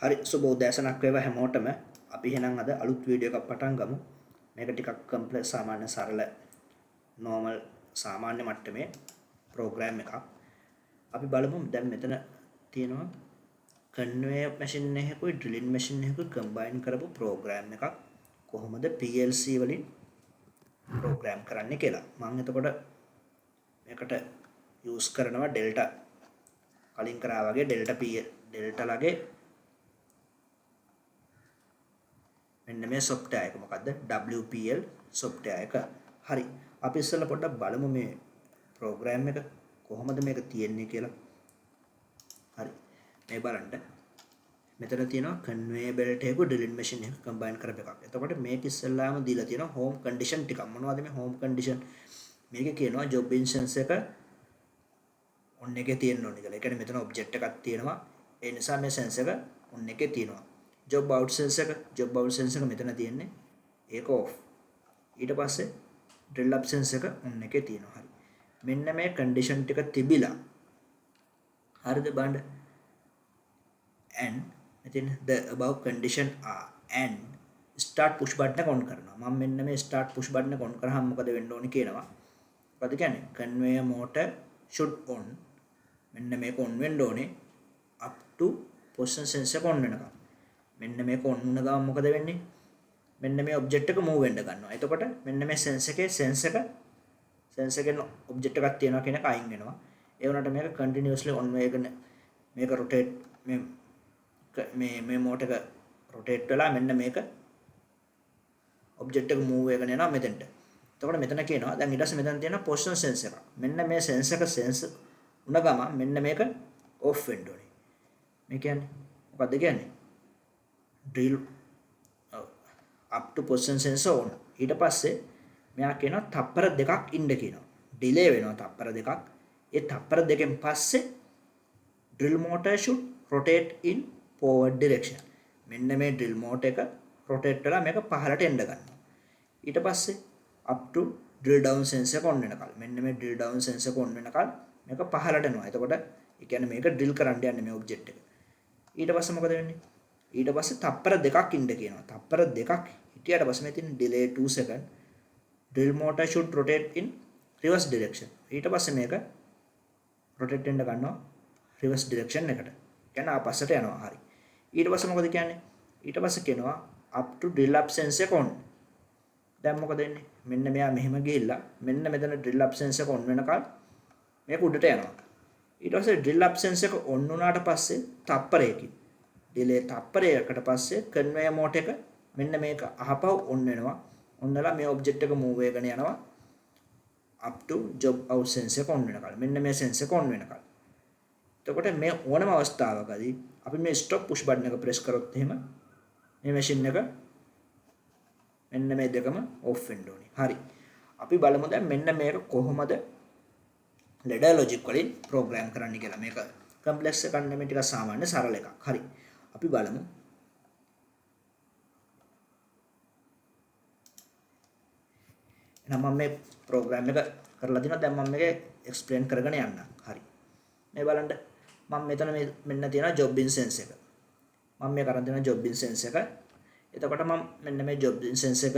හරි සුබ උදෑසනක් වේවා හැමෝටම. අපි එහෙනම් අද අලුත් වීඩියෝ එකක් පටන් ගමු. මේක ටිකක් කම්ප්ලෙක්ස් සාමාන්‍ය සරල normal සාමාන්‍ය මට්ටමේ ප්‍රෝග්‍රෑම් එකක්. අපි බලමු දැන් මෙතන තියෙනවා conveyor machine එකකුයි drilling machine එකකුයි combine කරපු ප්‍රෝග්‍රෑම් එකක්. කොහොමද PLC වලින් ප්‍රෝග්‍රෑම් කරන්නේ කියලා. මම එතකොට මේකට use කරනවා delta කලින් කරා වගේ delta ලගේ මෙන්න මේ software එක මොකද්ද WPL software එක. හරි. අපි ඉස්සෙල්ලා පොඩ්ඩක් බලමු මේ ප්‍රෝග්‍රෑම් එක කොහොමද මේක තියෙන්නේ කියලා. හරි. මේ බලන්න. මෙතන තියෙනවා conveyor belt එකක drilling machine එක combine කරපු එකක්. එතකොට මේක ඉස්සෙල්ලාම දීලා තියෙනවා home condition ටිකක්. මොනවද මේ home condition? මේකේ කියනවා job instance එක on එකේ තියෙන්න ඕනේ කියලා. ඒ කියන්නේ මෙතන object එකක් තියෙනවා. ඒ නිසා මේ sense එක on එකේ තියෙනවා. job out sense එක මෙතන තියෙන්නේ ඒක off. ඊට පස්සේ drill up sense එක on එකේ තියෙනවා. හරි. මෙන්න මේ condition ටික තිබිලා හරිද බලන්න. and මෙතන the above condition are and start push button එක on කරනවා. මම මෙන්න මේ start push button එක on කරාම මොකද වෙන්න ඕනේ කියනවා. මොකද කියන්නේ conveyor motor should on මෙන්න මේක on වෙන්න ඕනේ up to position sense එක on වෙනකම්. මෙන්න මේක on වුණ ගමන් මොකද වෙන්නේ? මෙන්න මේ object එක move වෙන්න ගන්නවා. එතකොට මෙන්න මේ sense එකෙන් object එකක් තියෙනවා කියන එක අයින් වෙනවා. ඒ වුණාට මේක continuously on වෙගෙන මේක rotate මේ motor එක rotate වෙලා මෙන්න මේක object එක move වෙගෙන යනවා මෙතෙන්ට. එතකොට මෙතන කියනවා දැන් ඊට පස්සේ මෙතන තියෙනවා position sense එක. මෙන්න මේ sense එක sense වුණ ගමන් මෙන්න මේක off වෙන්න ඕනේ. මේ කියන්නේ මොකද්ද කියන්නේ? drill up to position sensor on. ඊට පස්සේ මෙයා කියනවා තප්පර දෙකක් ඉන්න කියනවා. delay වෙනවා තප්පර දෙකක්. ඒ තප්පර දෙකෙන් පස්සේ drill motor should rotate in forward direction. මෙන්න මේ drill motor එක rotate වෙලා මේක පහළට එන්න ගන්නවා. ඊට පස්සේ up to drill down sensor එක on වෙනකල්. මෙන්න මේ drill down sensor එක on වෙනකල් මේක පහළට එනවා. එතකොට ඒ කියන්නේ මේක drill කරන්න යන්නේ මේ object එක. ඊට පස්සේ මොකද වෙන්නේ? ඊට පස්සේ තප්පර දෙකක් ඉන්න කියනවා. තප්පර දෙකක් හිටියට පස්සේ මේ තියෙන delay 2 second drill motor should rotate in reverse direction. ඊට පස්සේ මේක rotate වෙන්න ගන්නවා reverse direction එකට. කියන්නේ ආපස්සට යනවා. හරි. ඊට පස්සේ මොකද කියන්නේ? ඊට පස්සේ කියනවා up to drill up sense එක on. දැන් මොකද වෙන්නේ? මෙන්න මෙයා මෙහෙම ගිහිල්ලා මෙන්න මෙතන drill up sense එක on වෙනකල් මේක උඩට යනවා. ඊට පස්සේ drill up sense එක on වුණාට පස්සේ තප්පරයකින් delay තප්පරයකට පස්සේ conveyor motor එක මෙන්න මේක අහපව on වෙනවා. ඔන්නලා මේ object එක move වෙගෙන යනවා up to job out sense එක on වෙනකල්. මෙන්න මේ sense එක on වෙනකල්. එතකොට මේ ඕනම අවස්ථාවකදී අපි මේ stop push button එක press කරොත් එහෙම මේ machine එක මෙන්න මේ දෙකම off වෙන්න ඕනේ. හරි. අපි බලමු දැන් මෙන්න මේක කොහොමද ladder logic වලින් program කරන්න කියලා. මේක complex එකක් නෙමෙයි ටිකක් සාමාන්‍ය සරල එකක්. හරි. අපි බලමු. එහෙනම් මම මේ ප්‍රෝග්‍රෑම් එක කරලා දිනවා. දැන් මම මේක එක්ස්ප්ලেইন කරගෙන යන්නම්. හරි. මේ බලන්න. මම මෙතන මෙන්න තියෙනවා job instance එක. මම මේ කරන් දෙනවා job instance එක. එතකොට මම මෙන්න මේ job instance එක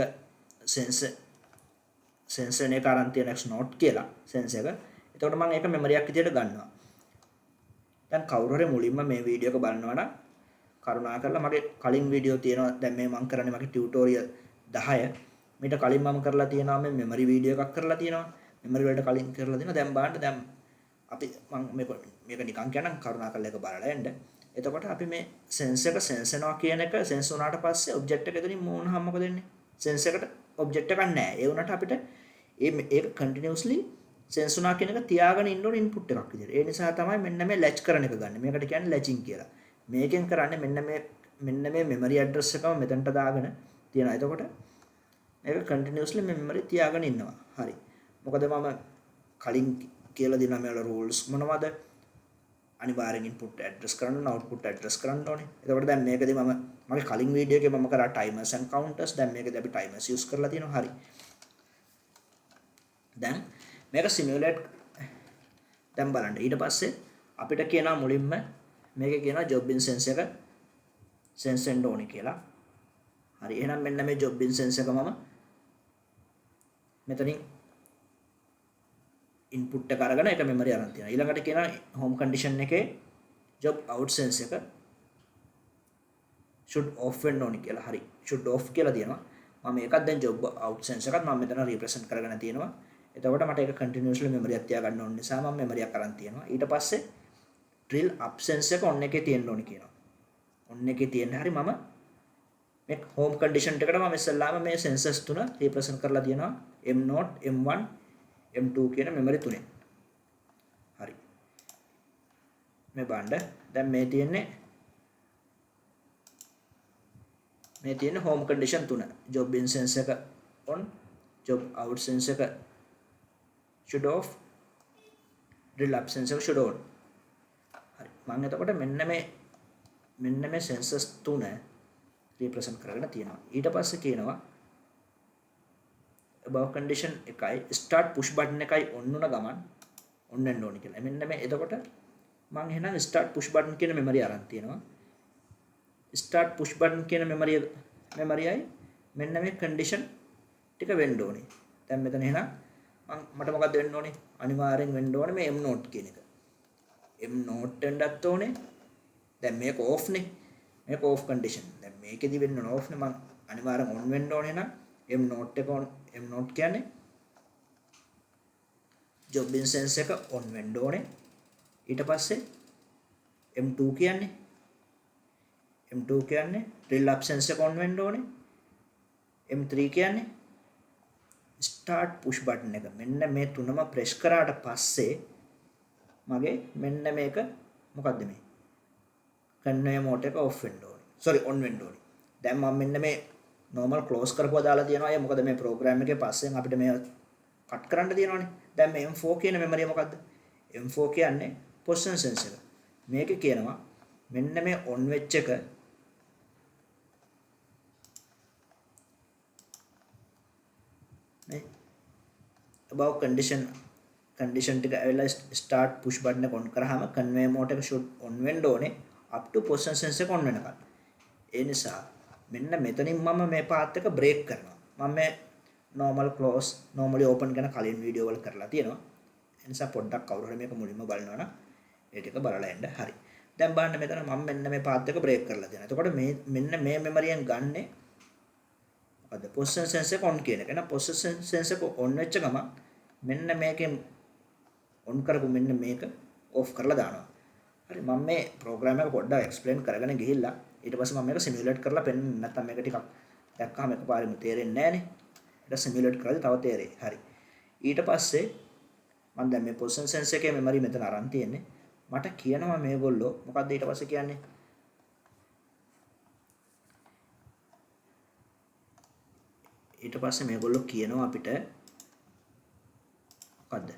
sensor එක අරන් තියෙන x note කියලා sense එක. එතකොට මම ඒක memory එකක් විදියට ගන්නවා. දැන් කවුරු හරි මුලින්ම මේ වීඩියෝ එක බලනවා නම් කරුණාකරලා මගේ කලින් වීඩියෝ තියෙනවා. දැන් මේ මම කරන්නේ මගේ ටියුටෝරියල් 10. මීට කලින් මම කරලා තියෙනවා මේ මෙමරි වීඩියෝ එකක් කරලා තියෙනවා. මෙමරි වලට කලින් කරලා තියෙනවා. දැන් බලන්න දැන් අපි මම මේක නිකන් කියනම් කරුණාකරලා ඒක බලලා එන්න. එතකොට අපි මේ sense එක sense වෙනවා කියන එක sense වුණාට පස්සේ object එක එතනින් move වුණාම මොකද වෙන්නේ? sense එකට object එකක් නැහැ. ඒ වුණාට අපිට ඒක continuously sense වුණා කියන එක තියාගෙන ඉන්න ඕන input එකක් විදියට. ඒ නිසා තමයි මෙන්න මේ latch කරන එක ගන්න. මේකට කියන්නේ latching කියලා. මේකෙන් කරන්නේ මෙන්න මේ memory address එකම මෙතනට දාගෙන තියෙනවා. එතකොට මේක continuously memory තියාගෙන ඉන්නවා. හරි. මොකද මම කලින් කියලා දෙනවා මේ වල rules මොනවද? අනිවාර්යෙන් input address කරන්න ඕන, output address කරන්න ඕනේ. එතකොට දැන් මේකදී මගේ කලින් වීඩියෝ එකේ මම කරා timers and counters. දැන් මේකදී අපි timers use කරලා තියෙනවා. හරි. දැන් මේක simulate දැන් බලන්න. ඊට පස්සේ අපිට කියනවා මුලින්ම මේකේ කියනවා job instance එක සෙන්ස් වෙන්න ඕනේ කියලා. හරි එහෙනම් මෙන්න මේ ජොබ් ඉන් සෙන්ස් එක මම මෙතනින් ඉන්පුට් එක අරගෙන ඒක මෙමරි අරන් තියනවා. ඊළඟට කියනවා හෝම් කන්ඩිෂන් එකේ ජොබ් අවුට් සෙන්ස් එක should off වෙන්න ඕනේ කියලා. හරි should off කියලා තියෙනවා. මම ඒකත් දැන් job out sense එකත් මම මෙතන represent කරගෙන තියෙනවා. එතකොට මට ඒක continuously memory එකක් තියාගන්න ඕන නිසා මම memory එකක් අරන් තියෙනවා. ඊට පස්සේ drill up sense එක on එකේ තියෙන්න ඕනේ කියනවා. on එකේ තියෙන හැරි මම මේ home condition එකට මම ඉස්සෙල්ලාම මේ senses තුන represent කරලා තියෙනවා. M0, M1, M2 කියන memory තුනෙන්. හරි. මේ බණ්ඩ දැන් මේ තියෙන home condition තුන job in sense එක on job out sense එක should off drill up sense එක should on. හරි මම එතකොට මෙන්න මේ senses තුන represent කරගෙන තියෙනවා. ඊට පස්සේ කියනවා above condition එකයි start push button එකයි on වුණ ගමන් on වෙන්න ඕනේ කියලා. මෙන්න මේ එතකොට මම එහෙනම් start push button කියන memory අරන් තියෙනවා. start push button කියන memoryයි මෙන්න මේ condition ටික වෙන්න ඕනේ. දැන් මෙතන එහෙනම් මට මොකක්ද වෙන්න ඕනේ? අනිවාර්යෙන් වෙන්න ඕනේ මේ M note කියන එක. M note වෙන්නත් ඕනේ. දැන් මේක off නේ. මේක off condition. දැන් මේකෙදි වෙන්න ඕන off නේ. මම අනිවාර්යෙන් on වෙන්න ඕනේ නම් M note එක on M note කියන්නේ job in sense එක on වෙන්න ඕනේ. ඊට පස්සේ M2 කියන්නේ drill up sense එක on වෙන්න ඕනේ. M3 කියන්නේ start push button එක. මෙන්න මේ තුනම press කරාට පස්සේ මගේ මෙන්න මේක මොකද්ද මේ conveyor mode එක off වෙන්න ඕනේ. sorry on වෙන්න ඕනේ. දැන් මම මෙන්න මේ normal close කරපුවා දාලා තියෙනවා. ඒ මොකද මේ program එකේ පස්සෙන් අපිට මේ cut කරන්න තියෙනවානේ. දැන් මේ M4 කියන memory මොකද්ද? M4 කියන්නේ position sense එක. මේකේ කියනවා මෙන්න මේ on වෙච්ච එක above condition ටික ඇවිල්ලා start push button එක on කරාම conveyor mode එක should on වෙන්න ඕනේ up to position sense එක on වෙනකන්. ඒ නිසා මෙන්න මෙතනින් මම මේ path එක break කරනවා. මම මේ normal close normally open ගැන කලින් වීඩියෝ වල කරලා තියෙනවා. ඒ නිසා පොඩ්ඩක් කවුරු හරි මේක මුලින්ම බලනවා නම් ඒ ටික බලලා එන්න. හරි. දැන් බලන්න මෙතන මම මෙන්න මේ path එක break කරලා තියෙනවා. එතකොට මෙන්න මේ memory-යෙන් ගන්නෙ මොකද්ද? position sense එක on කියන එක. එහෙනම් position sense එක on වෙච්ච ගමන් මෙන්න මේකෙන් on කරපු මෙන්න මේක off කරලා දානවා. හරි මම මේ program එක පොඩ්ඩක් explain කරගෙන ගිහිල්ලා ඊට පස්සේ මම මේක simulate කරලා පෙන්නන්න නැත්නම් මේක ටිකක් දැක්කම එකපාරෙම තේරෙන්නේ නැහැ නේ. ඊට simulate කරලා තව තේරෙයි. හරි. ඊට පස්සේ මම දැන් මේ position sense එකේ memory මෙතන අරන් තියෙන්නේ. මට කියනවා මේගොල්ලෝ මොකද්ද ඊට පස්සේ කියන්නේ? ඊට පස්සේ මේගොල්ලෝ කියනවා අපිට මොකද්ද?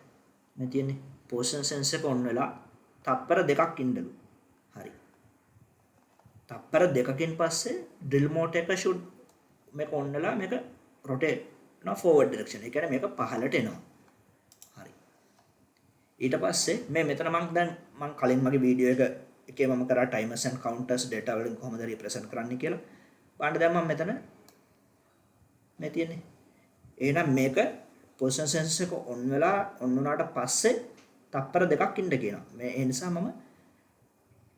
මේ තියෙන්නේ position sense එක on වෙලා තප්පර දෙකක් ඉන්නලු. හරි. තප්පර දෙකකින් පස්සේ drill mode එක should මේක on වෙලා මේක rotate කරනවා forward direction. ඒ කියන්නේ මේක පහළට එනවා. හරි. ඊට පස්සේ මේ මෙතන මම කලින් මගේ වීඩියෝ එකේ මම කරා timers and counters data වලින් කොහොමද represent කරන්නේ කියලා. බලන්න දැන් මම මෙතන මේ තියෙන්නේ. එහෙනම් මේක position sense එක on වෙලා on වුණාට පස්සේ තප්පර දෙකක් ඉන්න කියනවා. මේ ඒ නිසා මම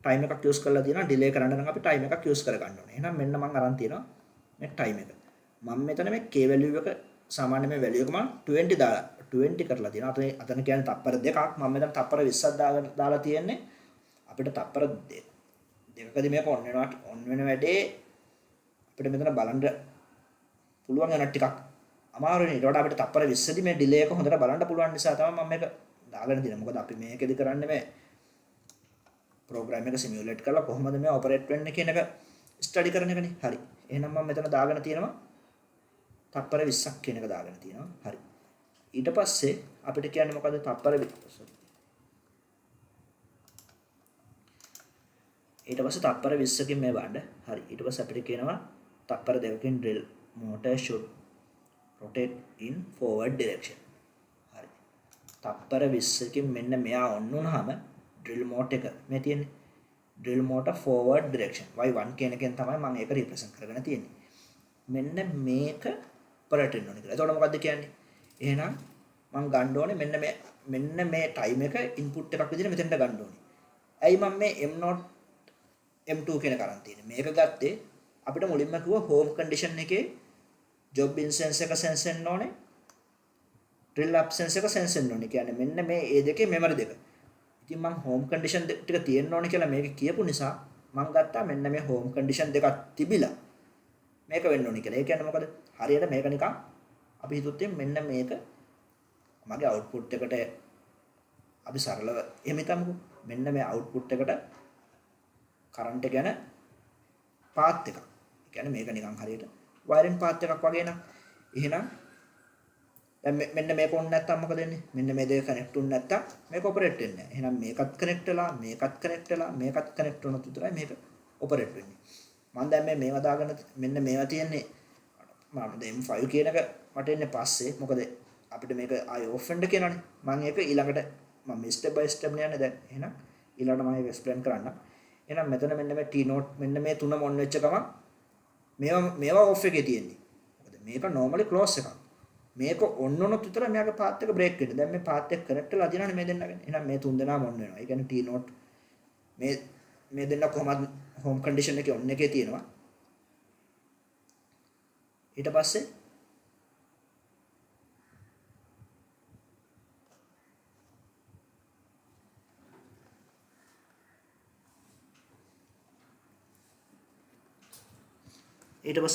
time එකක් use කරලා තියෙනවා. delay කරන්න නම් අපි time එකක් use කර ගන්න ඕනේ. එහෙනම් මෙන්න මම අරන් තියෙනවා මේ time එක. මම මෙතන මේ k value එක සාමාන්‍ය මේ value එක මම 20 දාලා 20 කරලා තියෙනවා. අතන කියන්නේ තප්පර දෙකක්. මම මෙතන තප්පර 20ක් දාලා තියෙන්නේ. අපිට තප්පර දෙකකදී මේක on වෙනවා. on වෙන වැඩේ අපිට මෙතන බලන්න පුළුවන් යන ටිකක් අමාරුනේ. ඊට වඩා අපිට තප්පර 20 දී මේ delay එක හොඳට බලන්න පුළුවන් නිසා තමයි මම මේක දාගෙන තියෙන්නේ. මොකද අපි මේකෙදි කරන්නේ මේ program එක simulate කරලා කොහොමද මේ operate වෙන්නේ කියන එක study කරන එකනේ. හරි. එහෙනම් මම මෙතන දාගෙන තියෙනවා තප්පර 20ක් කියන එක දාගෙන තියෙනවා. හරි. ඊට පස්සේ අපිට කියන්නේ මොකද්ද? ඊට පස්සේ තප්පර 20කින් මේ බලන්න. හරි. ඊට පස්සේ අපිට කියනවා තප්පර දෙකකින් drill motor should rotate in forward direction. හරි. තප්පර 20කින් මෙන්න මෙයා on වුණාම drill mode එක මේ තියෙන්නේ drill motor forward direction y1 කියන එකෙන් තමයි මම ඒක represent කරගෙන තියෙන්නේ. මෙන්න මේක ඔපරේට් වෙන්න ඕනේ කියලා. එතකොට මොකද්ද කියන්නේ? එහෙනම් මම ගන්න ඕනේ මෙන්න මේ ටයිම් එක ඉන්පුට් එකක් විදිහට මෙතෙන්ට ගන්න ඕනේ. ඇයි මම මේ m0 m2 කියන කරන් තියෙන්නේ? මේක ගත්තේ අපිට මුලින්ම කිව්වා හෝම් කන්ඩිෂන් එකේ job instance එක sense වෙන්න ඕනේ. drill absence එක sense වෙන්න ඕනේ. කියන්නේ මෙන්න මේ ඒ දෙකේ memory දෙක. ඉතින් මම home condition ටික තියෙන්න ඕනේ කියලා මේක කියපු නිසා මම ගත්තා මෙන්න මේ home condition දෙකක් තිබිලා මේක වෙන්න ඕනේ කියලා. ඒ කියන්නේ මොකද? හරියට මේක නිකන් අපි හිතුවත් මෙන්න මේක මගේ output එකට අපි සරලව එහෙම හිතමුකෝ. මෙන්න මේ output එකට current එක යන path එකක්. ඒ කියන්නේ මේක නිකන් හරියට wiring path එකක් වගේ නක්. එහෙනම් දැන් මෙන්න මේක ඔන්න නැත්තම් මොකද වෙන්නේ? මෙන්න මේ දෙක කනෙක්ට් වුනේ නැත්තම් මේක ඔපරේට් වෙන්නේ නැහැ. එහෙනම් මේකත් කනෙක්ට් වෙලා මේකත් කනෙක්ට් වෙලා මේකත් කනෙක්ට් වුණොත් විතරයි මේක ඔපරේට් වෙන්නේ. මම දැන් මේවා දාගෙන මෙන්න මේවා තියෙන්නේ මම දැන් M5 කියන එක මට එන්නේ පස්සේ. මොකද අපිට මේක ආයි ඔෆ් වෙන්න කියනවනේ. මම ඒක ඊළඟට මම ස්ටෙප් බයි ස්ටෙප් යන්නේ දැන්. එහෙනම් ඊළඟට මම ඒක එක්ස්ප්ලেইন කරන්න. එහෙනම් මෙතන මෙන්න මේ T note මෙන්න මේ තුන මොන් වෙච්ච ගමන් මේවා ඔෆ් එකේ තියෙන්නේ. මොකද මේක normally close එකක්. මේක ඔන් වුණොත් විතරයි මෙයාගේ පාත් එක බ්‍රේක් වෙන්නේ. දැන් මේ පාත් එක කනෙක්ට් වෙලා තියෙනවනේ මේ දෙන්නගෙන. එහෙනම් මේ තුන් දෙනාම ඔන් වෙනවා. ඒ කියන්නේ T note මේ දෙන්න කොහමද හෝම් කන්ඩිෂන් එකේ ඔන් එකේ තියෙනවා. ඊට පස්සේ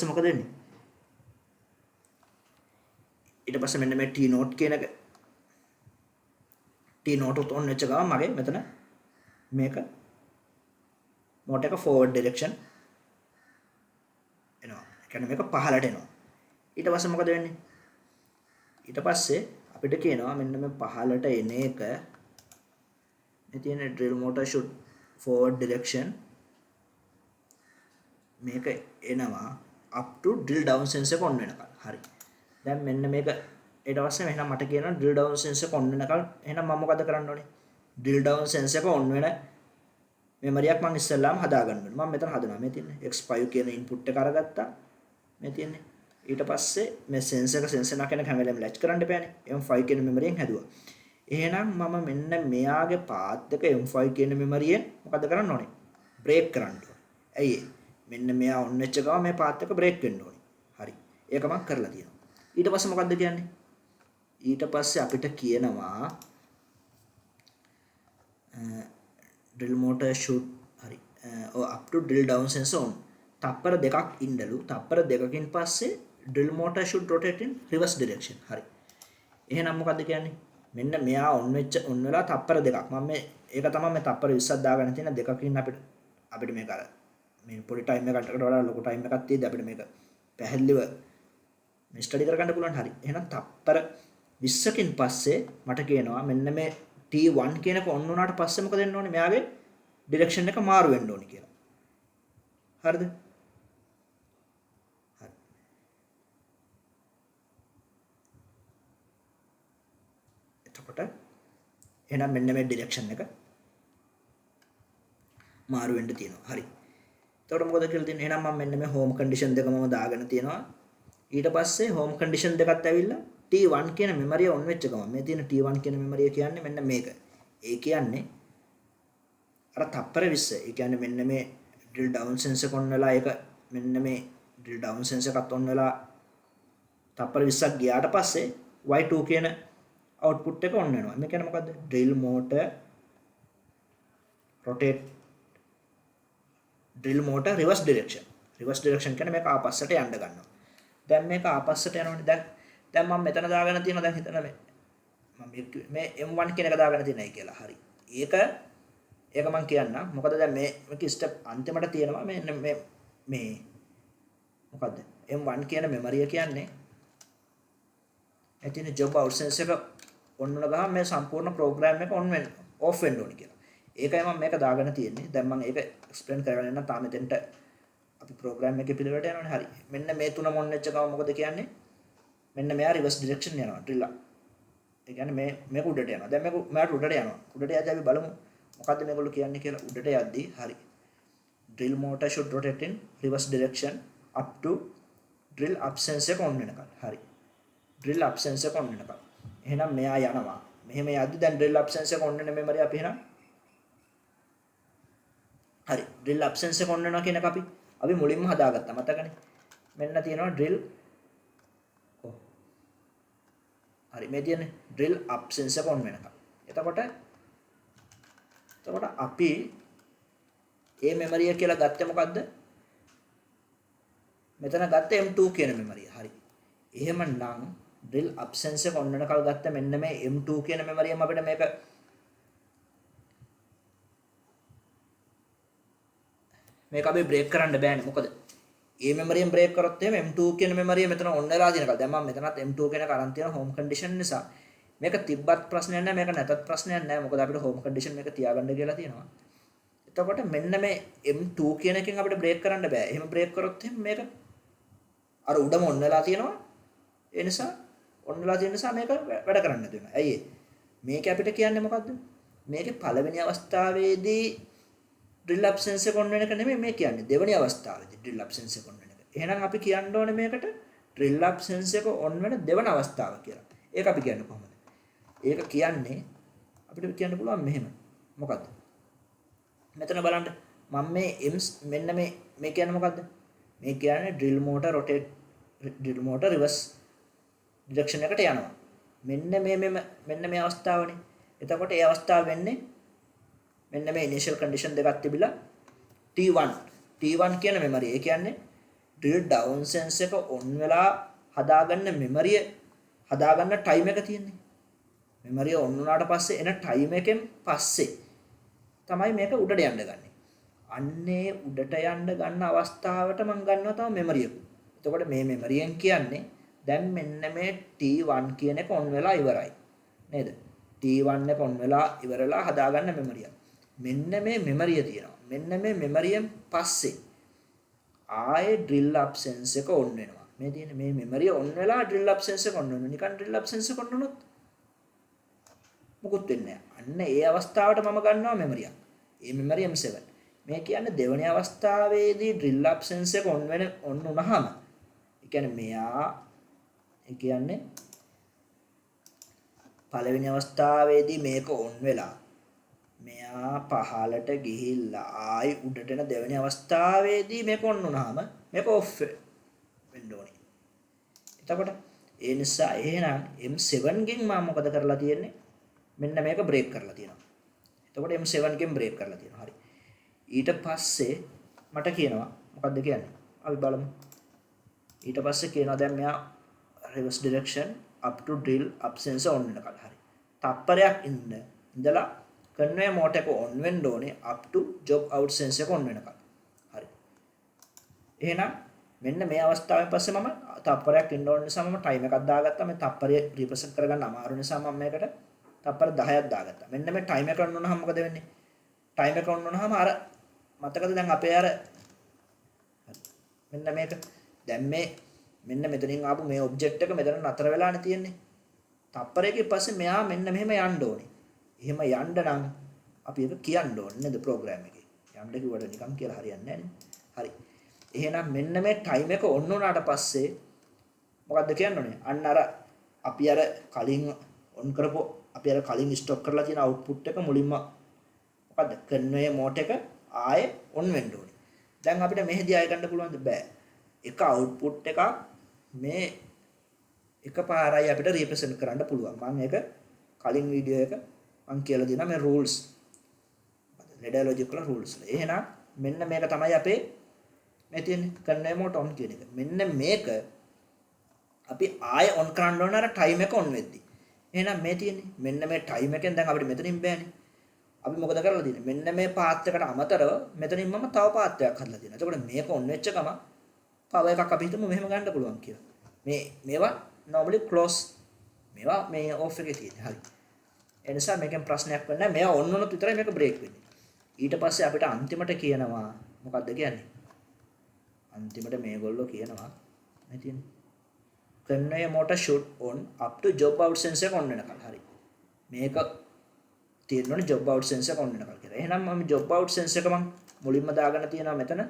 මොකද වෙන්නේ? ඊට පස්සේ මෙන්න මේ T note කියන එක T note උත් on වෙච්ච ගමන් මගේ මෙතන මේක motor එක forward direction එනවා. ඒ කියන්නේ මේක පහළට එනවා. ඊට පස්සේ මොකද වෙන්නේ? ඊට පස්සේ අපිට කියනවා මෙන්න මේ පහළට එන එක මේ තියෙන drill motor should forward direction මේක එනවා up to drill down sense එක on වෙනකල්. හරි. දැන් මෙන්න මේක ඊට පස්සේ එහෙනම් මට කියනවා drill down sense එක on වෙනකල් එහෙනම් මම මොකද කරන්න ඕනේ? drill down sense එක on වෙන memory එකක් මම ඉස්සෙල්ලාම හදා ගන්න ඕනේ. මම මෙතන හදනවා. මේ තියෙන්නේ X5 කියන input එක අරගත්තා. මේ තියෙන්නේ. ඊට පස්සේ මේ sense එක sense එක කෙනෙක් හැම වෙලේම latch කරන්න බෑනේ. M5 කියන memory එකෙන් හැදුවා. එහෙනම් මම මෙන්න මෙයාගේ path එක M5 කියන memory එකෙන් මොකද කරන්න ඕනේ? break කරන්න ඕනේ. ඇයි මෙන්න මෙයා on වෙච්ච ගමන් මේ path එක break වෙන්න ඕනේ. හරි. ඒක මම කරලා තියෙනවා. ඊට පස්සේ මොකද්ද කියන්නේ? ඊට පස්සේ අපිට කියනවා drill motor should හරි up to drill down sense on තප්පර දෙකක් ඉන්නලු. තප්පර දෙකකින් පස්සේ drill motor should rotate in reverse direction. හරි. එහෙනම් මොකද්ද කියන්නේ? මෙන්න මෙයා on වෙලා තප්පර දෙකක්. මම මේ ඒක තමයි මේ තප්පර 20ක් දාගෙන තියෙන දෙකකින් අපිට මේක අර මේ පොඩි ටයිම් එකකට වඩා ලොකු ටයිම් එකක් තියෙද්දි අපිට මේක පැහැදිලිව මේ ස්ටඩි කරගන්න පුළුවන්. හරි. එහෙනම් තප්පර 20කින් පස්සේ මට කියනවා මෙන්න මේ T1 කියන එක ඔන් වුණාට පස්සේ මොකද වෙන්න ඕනේ? මෙයාගේ ඩිරෙක්ෂන් එක මාරු වෙන්න ඕනේ කියලා. හරිද? හරි. එතකොට එහෙනම් මෙන්න මේ ඩිරෙක්ෂන් එක මාරු වෙන්න තියෙනවා. හරි. එතකොට මොකද කියලා තියෙන්නේ? එහෙනම් මම මෙන්න මේ හෝම් කන්ඩිෂන් දෙක මම දාගෙන තියෙනවා. ඊට පස්සේ හෝම් කන්ඩිෂන් දෙකත් ඇවිල්ලා T1 කියන මෙමරිය ඔන් වෙච්ච ගමන් මේ තියෙන T1 කියන මෙමරිය කියන්නේ මෙන්න මේක. ඒ කියන්නේ අර තප්පර 20. ඒ කියන්නේ මෙන්න මේ drill down sense එක ඔන් වෙලා ඒක මෙන්න මේ drill down sense එකත් ඔන් වෙලා තප්පර 20ක් ගියාට පස්සේ Y2 කියන output එක ඔන් වෙනවා. මේ කියන්නේ මොකද්ද? drill motor rotate drill motor reverse direction. reverse direction කියන්නේ මේක ආපස්සට යන්න ගන්නවා. දැන් මේක ආපස්සට යනවනේ. දැන් මම මෙතන දාගෙන තියෙනවා. දැන් හිතන්න මේ M1 කියන එක දාගෙන තියෙනයි කියලා. හරි. ඒක මම කියන්නම්. මොකද දැන් මේක ස්ටෙප් අන්තිමට තියෙනවා මේ මොකද්ද? M1 කියන මෙමරිය කියන්නේ එතන job out sense එක ඔන් වුණ ගමන් මේ සම්පූර්ණ ප්‍රෝග්‍රෑම් එක ඔෆ් වෙන්න ඕනේ කියලා. ඒකයි මම මේක දාගෙන තියෙන්නේ. දැන් මම ඒක එක්ස්ප්ලেইন කරගෙන යන්න තාම මෙතෙන්ට අපි ප්‍රෝග්‍රෑම් එකේ පිළිවෙලට යනවනේ. හරි. මෙන්න මේ තුන මොන් වෙච්ච ගමන් මොකද කියන්නේ? මෙන්න මෙයා රිවර්ස් ඩිරෙක්ෂන් යනවා ඩ්‍රිල් එක. ඒ කියන්නේ මේක උඩට යනවා. දැන් මේක මෙයාට උඩට යනවා. උඩට යද්දී අපි බලමු මොකද්ද මේගොල්ලෝ කියන්නේ කියලා. උඩට යද්දී හරි. drill motor should rotate in reverse direction up to drill absence එක on වෙනකල්. හරි. drill absence එක on වෙනකල්. එහෙනම් මෙයා යනවා. මෙහෙම යද්දි දැන් drill absence එක on වෙන memory අපි එහෙනම් හරි. drill absence එක on වෙනවා කියන එක අපි මුලින්ම හදාගත්තා. මතකනේ. මෙන්න තියෙනවා drill හරි මේ තියෙන්නේ drill absence එක on වෙනකල්. එතකොට අපි ඒ මෙමරිය කියලා ගත්තේ මොකද්ද? මෙතන ගත්තේ M2 කියන මෙමරිය. හරි. එහෙමනම් drill absence එක on වෙනකල් ගත්ත මෙන්න මේ M2 කියන මෙමරියම අපිට මේක අපි බ්‍රේක් කරන්න බෑනේ. මොකද ඒ මෙමරියෙන් බ්‍රේක් කරොත් එහෙම M2 කියන මෙමරිය මෙතන on වෙලා දිනකල්. දැන් මම මෙතනත් M2 කියන කරන් තියෙන home condition නිසා මේක තිබ්බත් ප්‍රශ්නයක් නැහැ, මේක නැතත් ප්‍රශ්නයක් නැහැ. මොකද අපිට home condition මේක තියාගන්න කියලා තියෙනවා. එතකොට මෙන්න මේ M2 කියන එකෙන් අපිට බ්‍රේක් කරන්න බෑ. එහෙම බ්‍රේක් කරොත් එහෙම මේක අර උඩම on වෙලා තියෙනවා. ඒ නිසා on වෙලා තියෙන නිසා මේක වැඩ කරන්න නැති වෙනවා. ඇයි මේක අපිට කියන්නේ මොකද්ද? මේකේ පළවෙනි අවස්ථාවේදී drill absence එක on වෙන එක නෙමෙයි මේ කියන්නේ. දෙවෙනි අවස්ථාවේදී drill absence එක on වෙන එක. එහෙනම් අපි කියන්න ඕනේ මේකට drill absence එක on වෙන දෙවන අවස්ථාව කියලා. ඒක අපි කියන්නේ කොහොමද? ඒක කියන්නේ අපිට කියන්න පුළුවන් මෙහෙම. මොකද්ද? මෙතන බලන්න මම මේ මෙන්න මේ කියන්නේ මොකද්ද? මේ කියන්නේ drill motor reverse direction එකට යනවා. මෙන්න මේ අවස්ථාවනේ. එතකොට ඒ අවස්ථාව වෙන්නේ මෙන්න මේ initial condition දෙකක් තිබිලා T1 කියන memory. ඒ කියන්නේ drill down sense එක on වෙලා හදාගන්න memory හදාගන්න time එක තියෙන්නේ. memory on වුණාට පස්සේ එන time එකෙන් පස්සේ තමයි මේක උඩට යන්න ගන්නේ. අන්නේ උඩට යන්න ගන්න අවස්ථාවට මම ගන්නවා තව memory එක. එතකොට මේ memory එකෙන් කියන්නේ දැන් මෙන්න මේ T1 කියන එක on වෙලා ඉවරයි. නේද? T1 එක on වෙලා ඉවරලා හදාගන්න memory එක. මෙන්න මේ memory තියෙනවා. මෙන්න මේ memory එකෙන් පස්සේ ආයේ drill absence එක on වෙනවා. මේ තියෙන මේ memory on වෙලා drill absence එක on වෙනවා. නිකන් drill absence එක on වුණොත් මොකුත් වෙන්නේ නැහැ. අන්න ඒ අවස්ථාවට මම ගන්නවා memory එක. ඒ memory M7. මේ කියන්නේ දෙවෙනි අවස්ථාවේදී drill absence එක on වුණාම ඒ කියන්නේ පළවෙනි අවස්ථාවේදී මේක on වෙලා මෙයා පහලට ගිහිල්ලා ආයි උඩට එන දෙවෙනි අවස්ථාවේදී මේක on වුණාම මේක off වෙන්න ඕනේ. එතකොට ඒ නිසා එහෙනම් M7 ගෙන් මම මොකද කරලා තියෙන්නේ? මෙන්න මේක බ්‍රේක් කරලා තියෙනවා. එතකොට M7 ගෙන් බ්‍රේක් කරලා තියෙනවා. හරි. ඊට පස්සේ මට කියනවා මොකද්ද කියන්නේ? අපි බලමු. ඊට පස්සේ කියනවා දැන් මෙයා reverse direction up to drill absence on වෙනකල්. හරි. තප්පරයක් ඉඳලා conveyor motor එක on වෙන්න ඕනේ up to job out sense එක on වෙනකල්. හරි. එහෙනම් මෙන්න මේ අවස්ථාවෙන් පස්සේ මම තප්පරයක් ඉන්න ඕන නිසා මම time එකක් දාගත්තා. මේ තප්පරය represent කරගන්න අමාරු නිසා මම මේකට තප්පර 10ක් දාගත්තා. මෙන්න මේ time එක on වුණාම මොකද වෙන්නේ? time එක on වුණාම අර මතකද දැන් අපේ අර මෙන්න මේක දැන් මෙන්න මෙතනින් ආපු මේ ඔබ්ජෙක්ට් එක මෙතන නතර වෙලානේ තියෙන්නේ. තප්පරයකින් පස්සේ මෙයා මෙන්න මෙහෙම යන්න ඕනේ. එහෙම යන්න නම් අපි ඒක කියන්න ඕනේ නේද ප්‍රෝග්‍රෑම් එකේ. යන්න කිව්වට නිකන් කියලා හරියන්නේ නැහැ නේ. හරි. එහෙනම් මෙන්න මේ time එක on වුණාට පස්සේ මොකද්ද කියන්න ඕනේ? අන්න අර අපි අර කලින් on කරපු අපි අර කලින් ස්ටොක් කරලා තියෙන output එක මුලින්ම මොකද්ද? conveyor motor එක ආයේ on වෙන්න ඕනේ. දැන් අපිට මෙහෙදී ආයෙ ගන්න පුළුවන්ද? බෑ. එක output එකක් මේ එකපාරයි අපිට represent කරන්න පුළුවන්. මම ඒක කලින් වීඩියෝ එක මම කියලා දෙනවා මේ rules. ladder logical rules. එහෙනම් මෙන්න මේක තමයි අපේ මේ තියෙන්නේ conveyor motor on කියන එක. මෙන්න මේක අපි ආයෙ on කරන්න ඕන අර time එක on වෙද්දි. එහෙනම් මේ තියෙන්නේ මෙන්න මේ time එකෙන් දැන් අපිට මෙතනින් බෑනේ. අපි මොකද කරලා තියෙන්නේ? මෙන්න මේ path එකට අමතරව මෙතනින් මම තව path එකක් හදලා තියෙනවා. එතකොට මේක on වෙච්ච ගමන් power එකක් අපි හිතමු මෙහෙම ගන්න පුළුවන් කියලා. මේවා normally close මේවා මේ off එකේ තියෙන්නේ. හරි. ඒ නිසා මේකෙන් ප්‍රශ්නයක් වෙන්නේ නැහැ. මේවා on වුණොත් විතරයි මේක break වෙන්නේ. ඊට පස්සේ අපිට අන්තිමට කියනවා මොකද්ද කියන්නේ? අන්තිමට මේගොල්ලෝ කියනවා මේ තියෙන්නේ conveyor motor should on up to job out sense එක on වෙනකල්. හරි. මේක තියෙනවනේ job out sense එක on වෙනකල් කියලා. එහෙනම් මම job out sense එක මම මුලින්ම දාගෙන තියෙනවා මෙතන.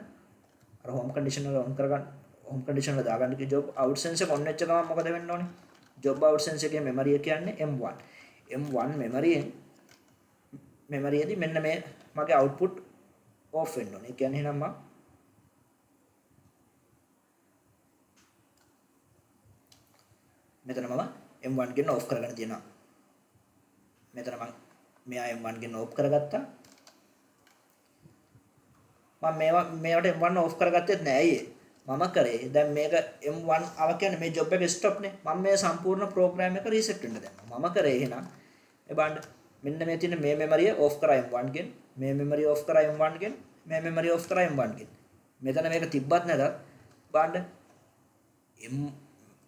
අර home condition එක on කරගන්න home condition එක දාගන්න කි job out sense එක on වෙච්ච ගමන් මොකද වෙන්න ඕනේ? job out sense එකේ memory එක කියන්නේ M1. M1 memory එකදී මෙන්න මේ මගේ output off වෙන්න ඕනේ. ඒ කියන්නේ එහෙනම් මම මෙතන මම M1 ගෙන් off කරගෙන තියෙනවා. මෙතන මම මෙයා M1 ගෙන් off කරගත්තා. මම මේවට M1 off කරගත්තෙත් නෑ. ඇයි මම කරේ දැන් මේක M1 ආව කියන්නේ මේ job එක stop නේ. මම මේ සම්පූර්ණ program එක reset වෙන්න දැම්මා. මම කරේ එහෙනම් මේ බලන්න මෙන්න මේ තියෙන මේ memory off කරා M1 ගෙන්, මේ memory off කරා M1 ගෙන්, මේ memory off කරා M1 ගෙන්. මෙතන මේක තිබ්බත් නැතත් බලන්න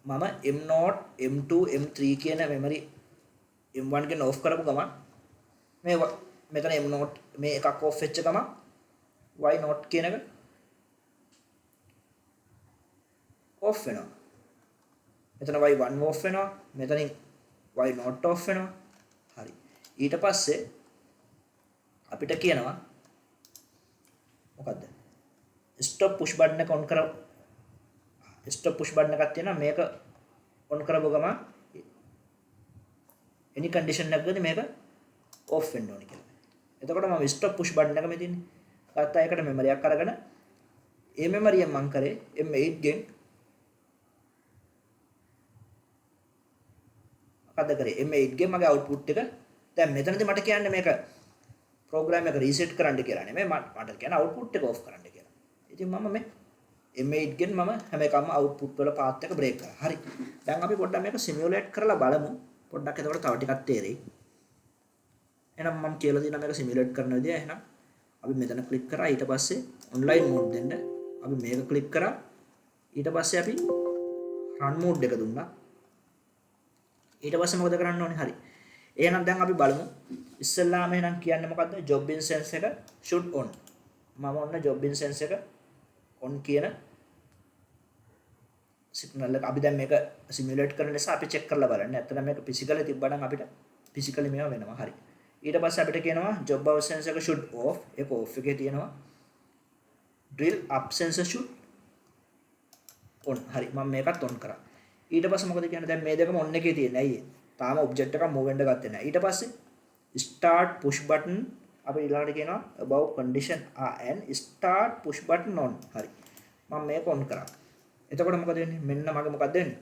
මම M0, M2, M3 කියන memory M1 ගෙන් off කරපු ගමන් මේ මෙතන M0 මේ එකක් off වෙච්ච ගමන් Y0 කියන එක off වෙනවා. මෙතන Y1 off වෙනවා. මෙතනින් Y0 off වෙනවා. හරි. ඊට පස්සේ අපිට කියනවා මොකද්ද? stop push button එක on කර stop push button එකක් තියෙනවා. මේක on කරපුව ගමන් any condition එකකදී මේක off වෙන්න ඕනේ කියලා. එතකොට මම stop push button එක මේ තියෙන්නේ. ගත්තා ඒකට memory එකක් අරගෙන ඒ memory එක මම කරේ M8 ගෙන් මොකද කරේ M8 ගෙන් මගේ output එක දැන් මෙතනදී මට කියන්නේ මේක program එක reset කරන්න කියලා නෙමෙයි මට කියන්නේ output එක off කරන්න කියලා. ඉතින් මම මේ M8 ගෙන් මම හැම එකම output වල path එක break කරා. හරි. දැන් අපි පොඩ්ඩක් මේක simulate කරලා බලමු. පොඩ්ඩක් එතකොට තව ටිකක් තේරෙයි. එහෙනම් මම කියලා දෙනවා මේක simulate කරන විදිය. එහෙනම් අපි මෙතන click කරා ඊට පස්සේ online mode දෙන්න. අපි මේක click කරා ඊට පස්සේ අපි run mode එක දුන්නා. ඊට පස්සේ මොකද කරන්න ඕනේ? හරි. එහෙනම් දැන් අපි බලමු. ඉස්සෙල්ලාම එහෙනම් කියන්නේ මොකද්ද? job instance එක should on. මම ඔන්න job instance එක on කියන signal එක අපි දැන් මේක simulate කරන නිසා අපි check කරලා බලන්න. ඇත්තටම මේක physically තිබ්බනම් අපිට physically මේවා වෙනවා. හරි. ඊට පස්සේ අපිට කියනවා job out sensor එක should off. ඒක off එකේ තියෙනවා. drill up sensor should on. හරි. මම මේකත් on කරා. ඊට පස්සේ මොකද කියන්නේ? දැන් මේ දෙකම on එකේ තියෙන්නේ. ඇයි? තාම object එක move වෙන්න ගත්තේ නැහැ. ඊට පස්සේ start push button අපි ඊළඟට කියනවා above condition and start push button on. හරි. මම මේක on කරා. එතකොට මොකද වෙන්නේ? මෙන්න මගේ මොකද වෙන්නේ?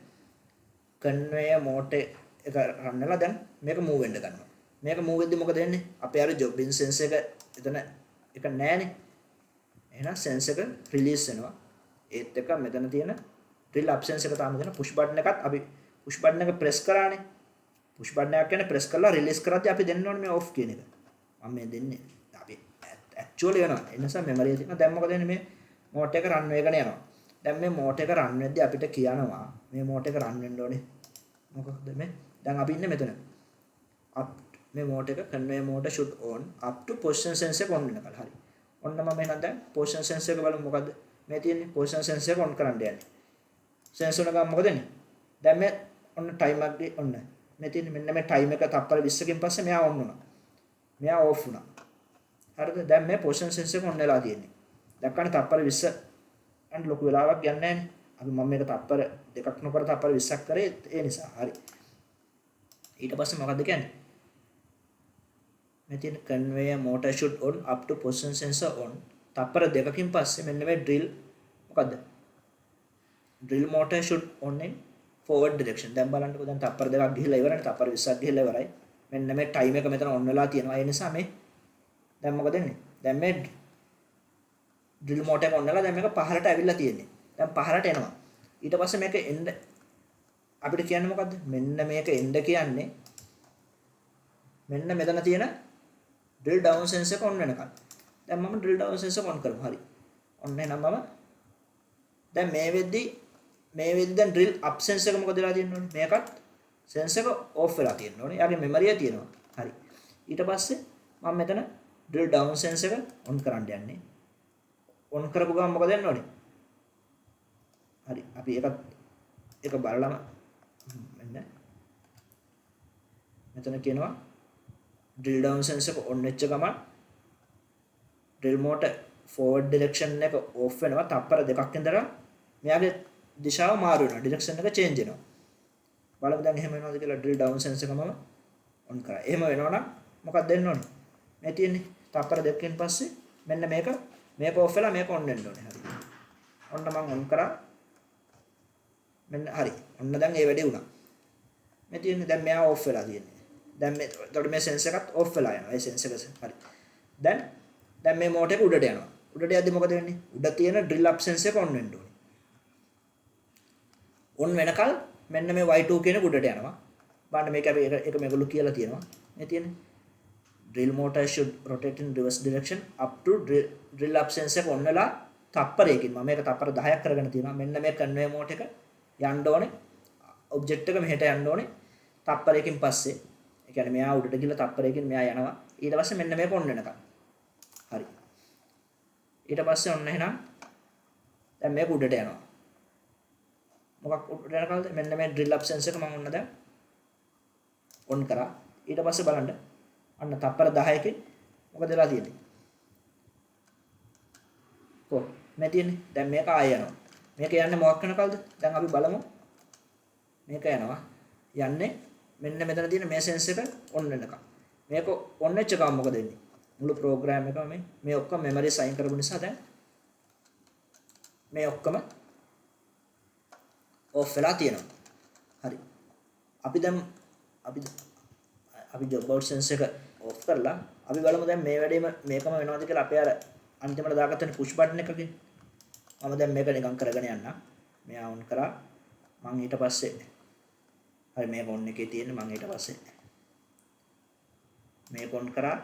conveyor motor එක run වෙලා දැන් මේක move වෙන්න ගන්නවා. මේක move වෙද්දි මොකද වෙන්නේ? අපේ අර job instance එක එතන එක නැහැනේ. එහෙනම් sense එක release වෙනවා. ඒත් එක මෙතන තියෙන drill up sense එක තාම දෙන push button එකත් අපි push button එක press කරානේ. push button එක කියන්නේ press කරලා release කරද්දී අපි දෙන්න ඕනේ මේ off කියන එක. මම මේ දෙන්නේ අපි actually වෙනවා. ඒ නිසා memory එක තියෙනවා. දැන් මොකද වෙන්නේ? මේ motor එක run වෙගෙන යනවා. දැන් මේ motor එක run වෙද්දී අපිට කියනවා මේ motor එක run වෙන්න ඕනේ. මොකක්ද මේ? දැන් අපි ඉන්නේ මෙතන. up මේ motor එක conveyor motor should on up to position sense එක on වෙනකල්. හරි. ඔන්න මම එහෙනම් දැන් position sense එක බලමු මොකද්ද? මේ තියෙන්නේ position sense එක on කරන්න යන්නේ. sense උන ගමන් මොකද වෙන්නේ? දැන් මේ ඔන්න time එක ඔන්න. මේ තියෙන්නේ මෙන්න මේ time එක තප්පර 20කින් පස්සේ මෙයා on වුණා. මෙයා off වුණා. හරිද? දැන් මේ position sense එක on වෙලා තියෙන්නේ. දැක්කනේ තප්පර 20 අන්න ලොකු වෙලාවක් යන්නේ නැහැනේ. අපි මම මේක තප්පර දෙකක් නොකර තප්පර 20ක් කරේ ඒ නිසා. හරි. ඊට පස්සේ මොකද්ද කියන්නේ? මේ තියෙන conveyor motor should on up to position sensor on. තප්පර දෙකකින් පස්සේ මෙන්න මේ drill මොකද්ද? drill motor should on in forward direction. දැන් බලන්නකෝ දැන් තප්පර දෙකක් ගිහිල්ලා ඉවරනේ. තප්පර 20ක් ගිහිල්ලා ඉවරයි. මෙන්න මේ time එක මෙතන on වෙලා තියෙනවා. ඒ නිසා මේ දැන් මොකද වෙන්නේ? දැන් මේ drill motor එක on වෙලා දැන් මේක පහළට ඇවිල්ලා තියෙන්නේ. දැන් පහළට එනවා. ඊට පස්සේ මේක එන්න අපිට කියන්නේ මොකද්ද? මෙන්න මේක එන්න කියන්නේ මෙන්න මෙතන තියෙන drill down sense එක on වෙනකන්. දැන් මම drill down sense එක on කරමු. හරි. ඔන්න එහෙනම් මම දැන් මේ වෙද්දි දැන් drill up sense එක මොකද වෙලා තියෙන්නේ? මේකත් sense එක off වෙලා තියෙනවා. යාගේ memory එක තියෙනවා. හරි. ඊට පස්සේ මම මෙතන drill down sense එක on කරන්න යන්නේ. on කරපු ගමන් මොකද වෙන්න ඕනේ? හරි. අපි ඒක බලලම මෙන්න මෙතන කියනවා drill down sense එක on වෙච්ච ගමන් drill motor forward direction එක off වෙනවා. තප්පර දෙකක් ඉඳලා මෙයාගේ දිශාව මාරු වෙනවා. direction එක change වෙනවා. බලමු දැන් එහෙම වෙනවද කියලා drill down sense එක මම on කරා. එහෙම වෙනවා නම් මොකක්ද දෙන්න ඕනේ? මේ තියෙන්නේ තප්පර දෙකකින් පස්සේ මෙන්න මේක off වෙලා මේක on වෙන්න ඕනේ. හරි. ඔන්න මම on කරා. මෙන්න හරි. ඔන්න දැන් ඒ වැඩේ වුණා. මේ තියෙන්නේ දැන් මෙයා off වෙලා තියෙන්නේ. දැන් මේ එතකොට මේ sense එකත් off වෙලා යනවා. ඒ sense එක හරි. දැන් මේ motor එක උඩට යනවා. උඩට යද්දි මොකද වෙන්නේ? උඩ තියෙන drill up sense එක on වෙන්න ඕනේ. on වෙනකල් මෙන්න මේ y2 කියන උඩට යනවා. බලන්න මේක අපි එක මේගොල්ලෝ කියලා තියෙනවා. මේ තියෙන්නේ drill motor should rotate in reverse direction up to drill up sense එක on වෙලා තප්පරයකින් මම මේක තප්පර 10ක් කරගෙන තියෙනවා. මෙන්න මේ conveyor motor එක යන්න ඕනේ. object එක මෙහෙට යන්න ඕනේ. තප්පරයකින් පස්සේ ඒ කියන්නේ මෙයා උඩට ගිහලා තප්පරයකින් මෙයා යනවා. ඊට පස්සේ මෙන්න මේක on වෙනකම්. හරි. ඊට පස්සේ ඔන්න එහෙනම් දැන් මේක උඩට යනවා. මොකක් උඩට යනකල්ද? මෙන්න මේ drill up sense එක මම ඔන්න දැන් on කරා. ඊට පස්සේ බලන්න අන්න තප්පර 10කින් මොකද වෙලා තියෙන්නේ? මේ තියෙන්නේ. දැන් මේක ආය යනවා. මේක යන්නේ මොකක් වෙනකල්ද? දැන් අපි බලමු. මේක යනවා. යන්නේ මෙන්න මෙතන තියෙන මේ sense එක on වෙනකම්. මේක on වෙච්ච ගමන් මොකද වෙන්නේ? මුළු program එකම මේ ඔක්කොම memory assign කරපු නිසා දැන් මේ ඔක්කොම off වෙලා තියෙනවා. හරි. අපි දැන් අපි job out sense එක off කරලා අපි බලමු දැන් මේ වැඩේම මේකම වෙනවද කියලා අපේ අර අන්තිමට දාගත්තනේ push button එකකින්. මම දැන් මේක නිකන් කරගෙන යන්නම්. මෙයා on කරා. මම ඊට පස්සේ හරි මේක on එකේ තියෙන්නේ මම ඊට පස්සේ මේක on කරා.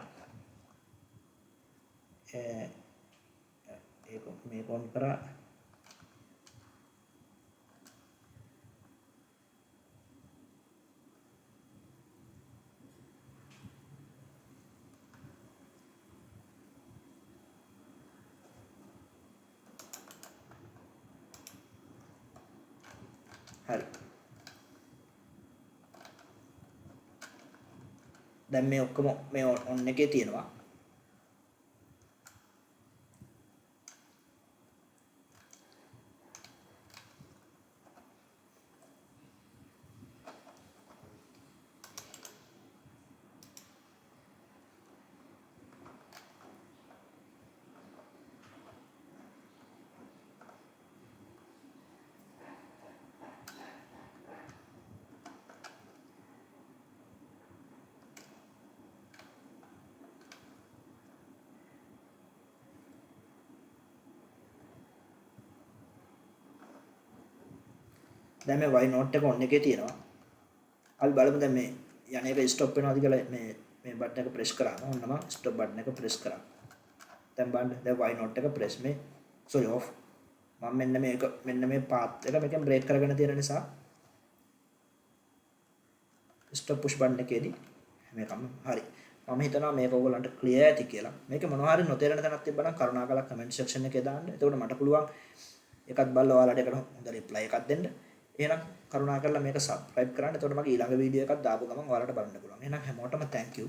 ඒක මේක on කරා. හරි. දැන් මේ ඔක්කොම මේ on එකේ තියෙනවා. දැන් මේ y note එක on එකේ තියෙනවා. අපි බලමු දැන් මේ යන එක stop වෙනවද කියලා මේ button එක press කරාම ඔන්න මම stop button එක press කරා. දැන් බලන්න දැන් y note එක press මේ sorry off. මම මෙන්න මේ path එක මේකෙන් break කරගෙන තියෙන නිසා stop push button එකේදී මේකම හරි. මම හිතනවා මේක ඔයගොල්ලන්ට clear ඇති කියලා. මේක මොනවා හරි නොතේරෙන තැනක් තිබ්බනම් කරුණාකරලා comment section එකේ දාන්න. එතකොට මට පුළුවන් එකත් බලලා ඔයාලට ඒකට හොඳ reply එකක් දෙන්න. එහෙනම් කරුණාකරලා මේක subscribe කරන්න. එතකොට මගේ ඊළඟ වීඩියෝ එකක් දාපු ගමන් ඔයාලට බලන්න පුළුවන්. එහෙනම් හැමෝටම thank you.